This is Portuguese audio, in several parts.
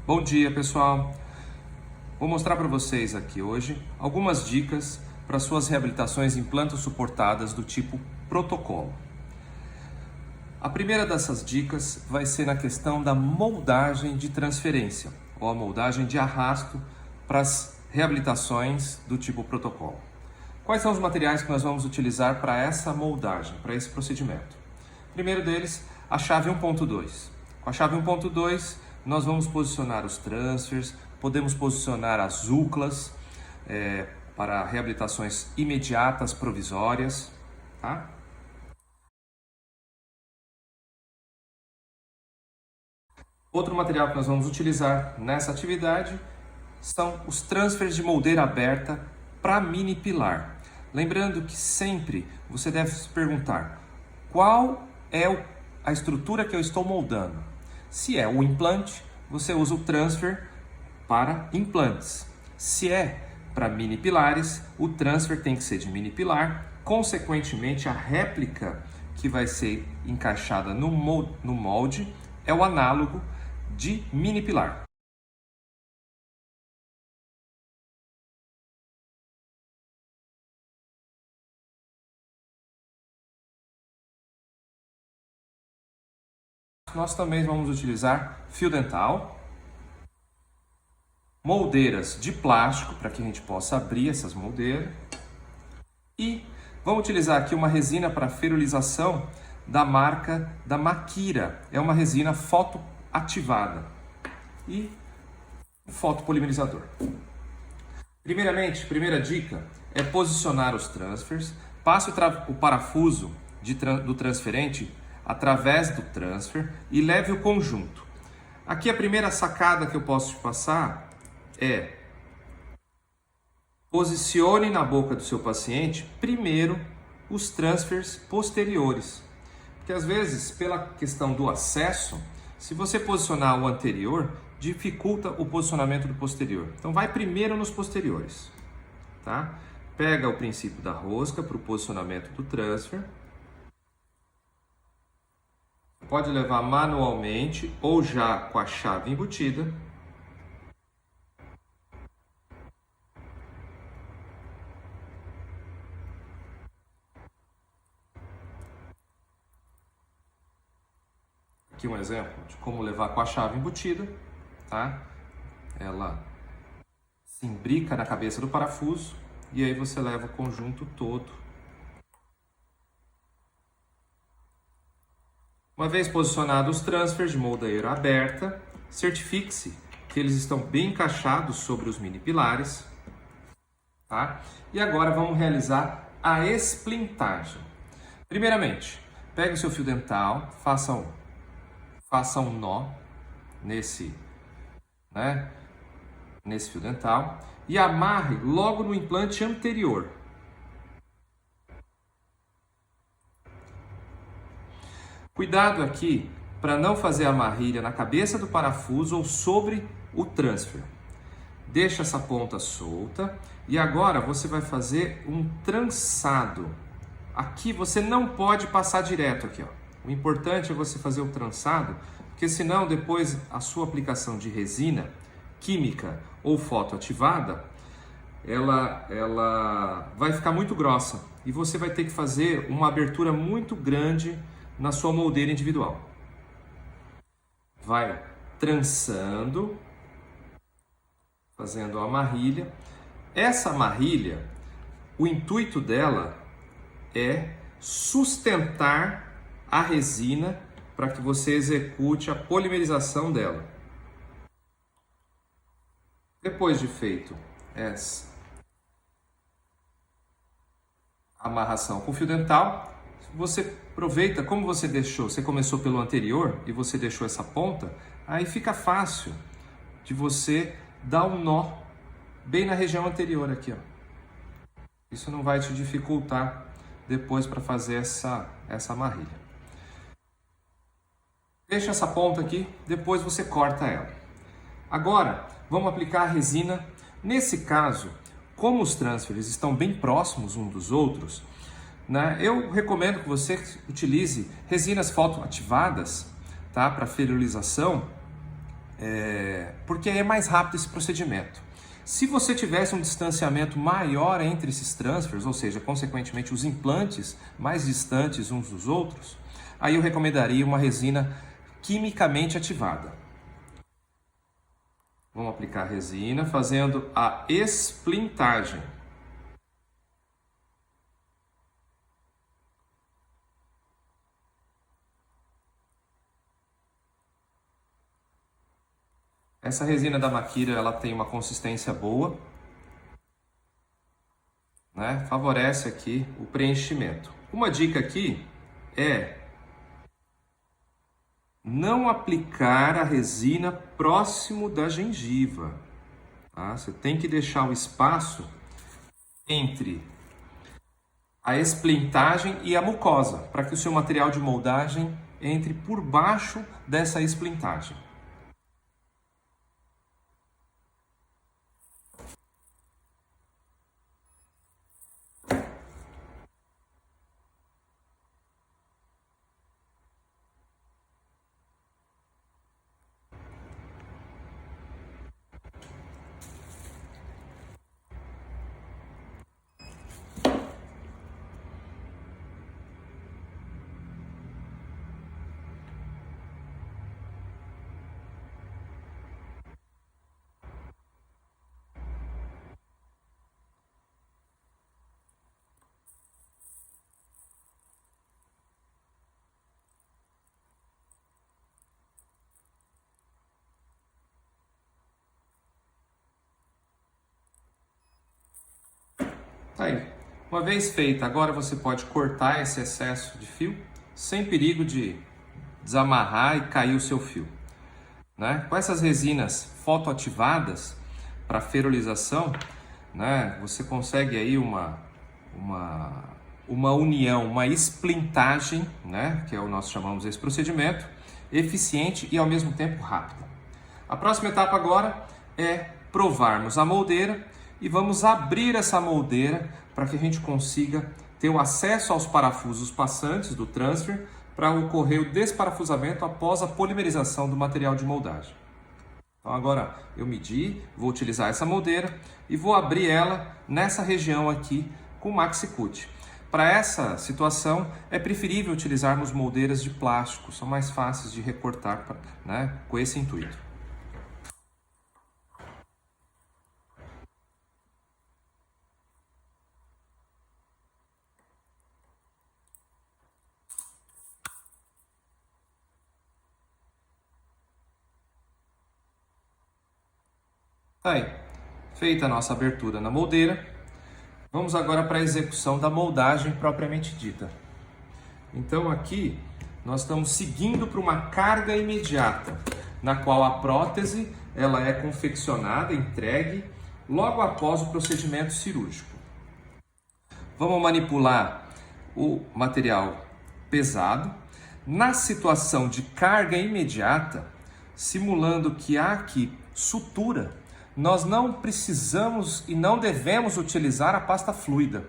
Bom dia, pessoal! Vou mostrar para vocês aqui hoje algumas dicas para suas reabilitações em plantas suportadas do tipo protocolo. A primeira dessas dicas vai ser na questão da moldagem de transferência ou a moldagem de arrasto para as reabilitações do tipo protocolo. Quais são os materiais que nós vamos utilizar para essa moldagem, para esse procedimento? Primeiro deles, a chave 1.2. Com a chave 1.2, nós vamos posicionar os transfers, podemos posicionar as úclas para reabilitações imediatas, provisórias, tá? Outro material que nós vamos utilizar nessa atividade são os transfers de moldeira aberta para mini pilar. Lembrando que sempre você deve se perguntar qual é a estrutura que eu estou moldando. Se é o implante, você usa o transfer para implantes. Se é para mini pilares, o transfer tem que ser de mini pilar. Consequentemente, a réplica que vai ser encaixada no molde é o análogo de mini pilar. Nós também vamos utilizar fio dental, moldeiras de plástico para que a gente possa abrir essas moldeiras e vamos utilizar aqui uma resina para ferrulização da marca da Makira. É uma resina fotoativada e fotopolimerizador. Primeiramente, primeira dica é posicionar os transfers. Passe o parafuso do transferente através do transfer e leve o conjunto. Aqui a primeira sacada que eu posso te passar é: posicione na boca do seu paciente primeiro os transfers posteriores. Porque às vezes, pela questão do acesso, se você posicionar o anterior, dificulta o posicionamento do posterior. Então vai primeiro nos posteriores, tá? Pega o princípio da rosca para o posicionamento do transfer. Pode levar manualmente ou já com a chave embutida. Aqui um exemplo de como levar com a chave embutida, tá? Ela se imbrica na cabeça do parafuso e aí você leva o conjunto todo. Uma vez posicionados os transfers de moldeira aberta, certifique-se que eles estão bem encaixados sobre os mini pilares, tá? E agora vamos realizar a esplintagem. Primeiramente, pegue o seu fio dental, faça um nó nesse fio dental e amarre logo no implante anterior. Cuidado aqui para não fazer a amarrilha na cabeça do parafuso ou sobre o transfer. Deixa essa ponta solta e agora você vai fazer um trançado. Aqui você não pode passar direto aqui, ó. O importante é você fazer o trançado, porque senão depois a sua aplicação de resina química ou fotoativada, ela vai ficar muito grossa e você vai ter que fazer uma abertura muito grande na sua moldeira individual. Vai trançando, fazendo a amarrilha. Essa amarrilha, o intuito dela é sustentar a resina para que você execute a polimerização dela. Depois de feito essa amarração com fio dental, você aproveita, como você começou pelo anterior e você deixou essa ponta, aí fica fácil de você dar um nó bem na região anterior aqui, ó. Isso não vai te dificultar depois para fazer essa amarrilha. Deixa essa ponta aqui, depois você corta ela. Agora, vamos aplicar a resina. Nesse caso, como os transfers estão bem próximos uns dos outros, eu recomendo que você utilize resinas fotoativadas, tá? Para ferulização porque é mais rápido esse procedimento. Se você tivesse um distanciamento maior entre esses transfers, ou seja, consequentemente os implantes mais distantes uns dos outros, aí eu recomendaria uma resina quimicamente ativada. Vamos aplicar a resina fazendo a esplintagem. Essa resina da Makira, ela tem uma consistência boa, né? Favorece aqui o preenchimento. Uma dica aqui é não aplicar a resina próximo da gengiva. Tá? Você tem que deixar o espaço entre a esplintagem e a mucosa, para que o seu material de moldagem entre por baixo dessa esplintagem. Aí, uma vez feita, agora você pode cortar esse excesso de fio sem perigo de desamarrar e cair o seu fio, né? Com essas resinas fotoativadas para ferrulização, né, você consegue aí uma união, uma esplintagem, né, que é o nós chamamos esse procedimento, eficiente e ao mesmo tempo rápida. A próxima etapa agora é provarmos a moldeira e vamos abrir essa moldeira para que a gente consiga ter o acesso aos parafusos passantes do transfer para ocorrer o desparafusamento após a polimerização do material de moldagem. Então agora eu medi, vou utilizar essa moldeira e vou abrir ela nessa região aqui com Maxi-Cut. Para essa situação é preferível utilizarmos moldeiras de plástico, são mais fáceis de recortar, né, com esse intuito. Aí, feita a nossa abertura na moldeira, vamos agora para a execução da moldagem propriamente dita. Então aqui nós estamos seguindo para uma carga imediata, na qual a prótese ela é confeccionada, entregue, logo após o procedimento cirúrgico. Vamos manipular o material pesado. Na situação de carga imediata, simulando que há aqui sutura, nós não precisamos e não devemos utilizar a pasta fluida.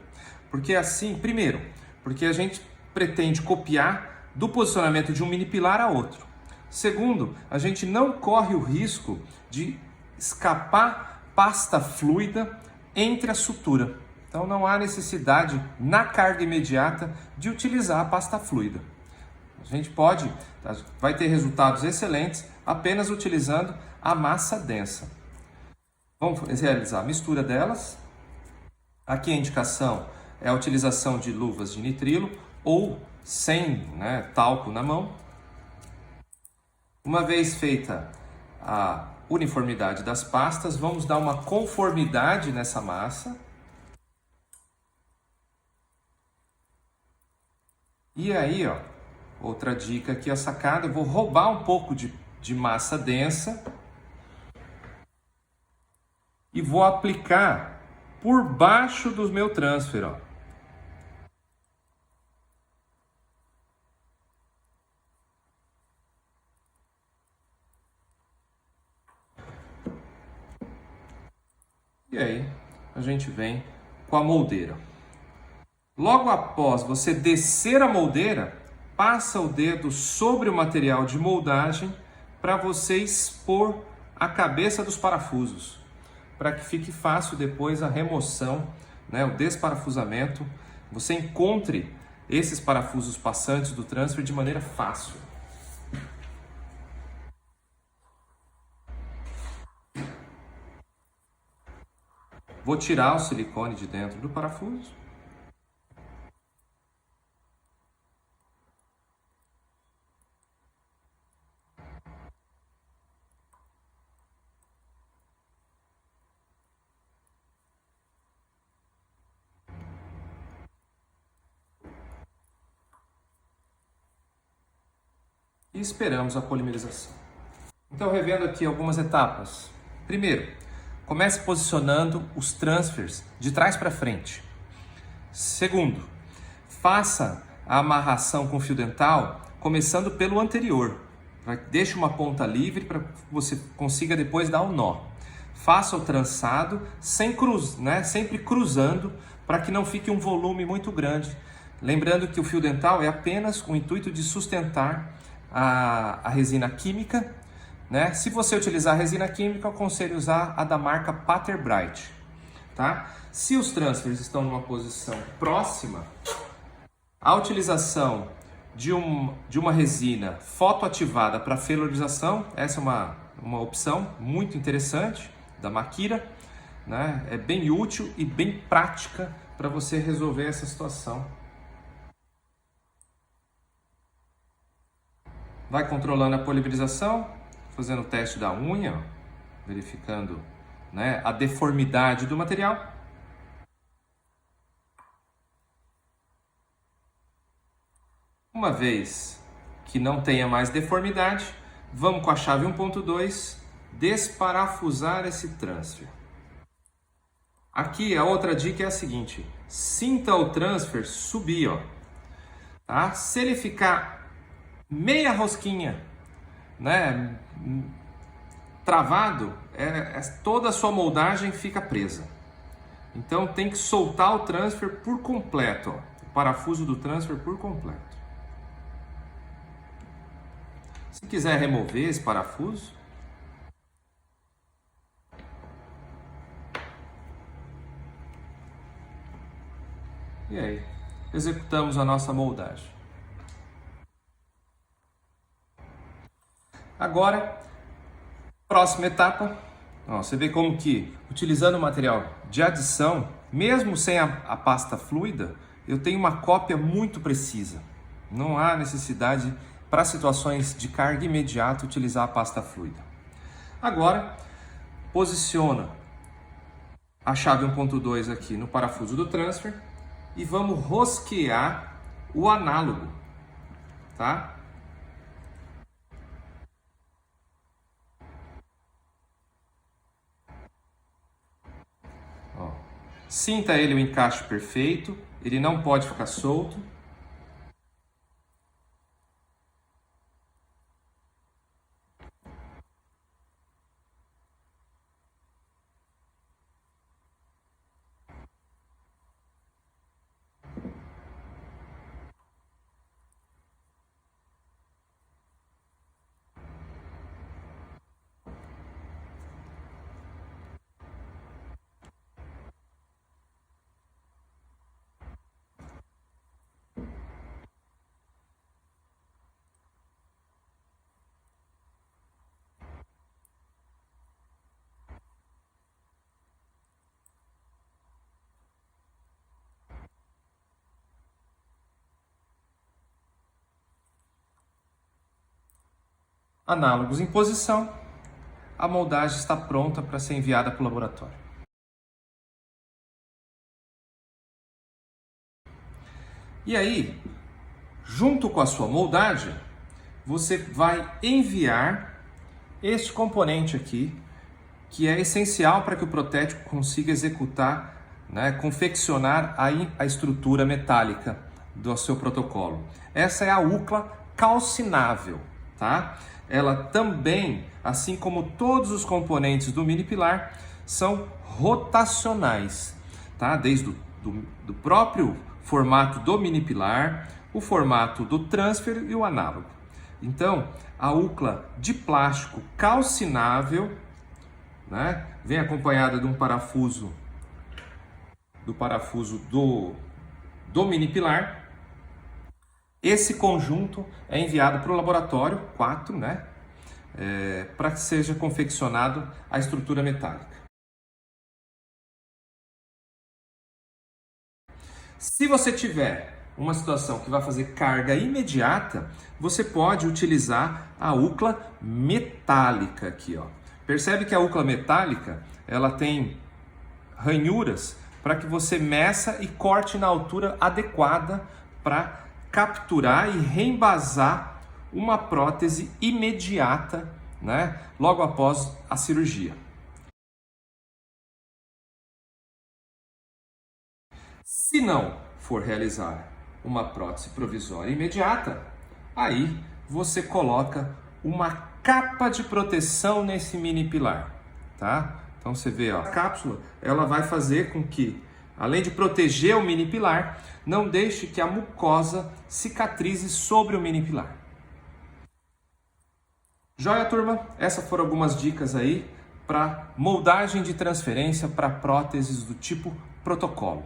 Porque assim, primeiro, porque a gente pretende copiar do posicionamento de um mini pilar a outro. Segundo, a gente não corre o risco de escapar pasta fluida entre a sutura. Então não há necessidade, na carga imediata, de utilizar a pasta fluida. A gente vai ter resultados excelentes apenas utilizando a massa densa. Vamos realizar a mistura delas. Aqui a indicação é a utilização de luvas de nitrilo ou sem, né, talco na mão. Uma vez feita a uniformidade das pastas, vamos dar uma conformidade nessa massa. E aí, ó, outra dica aqui, a sacada, eu vou roubar um pouco de massa densa e vou aplicar por baixo do meu transfer, ó. E aí, a gente vem com a moldeira. Logo após você descer a moldeira, passa o dedo sobre o material de moldagem para você expor a cabeça dos parafusos, para que fique fácil depois a remoção, né, o desparafusamento, você encontre esses parafusos passantes do transfer de maneira fácil. Vou tirar o silicone de dentro do parafuso. E esperamos a polimerização. Então, revendo aqui algumas etapas. Primeiro, comece posicionando os transfers de trás para frente. Segundo, faça a amarração com fio dental começando pelo anterior. Deixe uma ponta livre para que você consiga depois dar o nó. Faça o trançado sempre cruzando para que não fique um volume muito grande. Lembrando que o fio dental é apenas com o intuito de sustentar a resina química, né? Se você utilizar a resina química, eu aconselho usar a da marca Paterbright, tá? Se os transfers estão numa posição próxima, a utilização de uma resina fotoativada para felurização, essa é uma opção muito interessante da Makira, né? É bem útil e bem prática para você resolver essa situação. Vai controlando a polimerização, fazendo o teste da unha, ó, verificando, né, a deformidade do material. Uma vez que não tenha mais deformidade, vamos com a chave 1.2 desparafusar esse transfer. Aqui a outra dica é a seguinte: sinta o transfer subir, ó, tá? Se ele ficar meia rosquinha, né, travado, toda a sua moldagem fica presa. Então tem que soltar o transfer por completo, ó, o parafuso do transfer por completo. Se quiser remover esse parafuso, e aí, executamos a nossa moldagem. Agora, próxima etapa, ó, você vê como que, utilizando o material de adição, mesmo sem a pasta fluida, eu tenho uma cópia muito precisa. Não há necessidade, para situações de carga imediata, utilizar a pasta fluida. Agora, posiciona a chave 1.2 aqui no parafuso do transfer e vamos rosquear o análogo, tá? Ó, sinta ele o encaixe perfeito, ele não pode ficar solto. Análogos em posição, a moldagem está pronta para ser enviada para o laboratório. E aí, junto com a sua moldagem, você vai enviar este componente aqui, que é essencial para que o protético consiga executar, né, confeccionar a estrutura metálica do seu protocolo. Essa é a UCLA calcinável, tá? Ela também, assim como todos os componentes do mini pilar, são rotacionais, tá? Desde do próprio formato do mini pilar, o formato do transfer e o análogo. Então, a UCLA de plástico calcinável, né, vem acompanhada de um parafuso, do mini pilar. Esse conjunto é enviado para o laboratório, 4, né, para que seja confeccionado a estrutura metálica. Se você tiver uma situação que vai fazer carga imediata, você pode utilizar a UCLA metálica aqui, ó. Percebe que a UCLA metálica, ela tem ranhuras para que você meça e corte na altura adequada para capturar e reembasar uma prótese imediata, né, logo após a cirurgia. Se não for realizar uma prótese provisória imediata, aí você coloca uma capa de proteção nesse mini pilar, tá? Então você vê, ó, a cápsula, ela vai fazer com que, além de proteger o mini pilar, não deixe que a mucosa cicatrize sobre o mini pilar. Joia, turma? Essas foram algumas dicas aí para moldagem de transferência para próteses do tipo protocolo.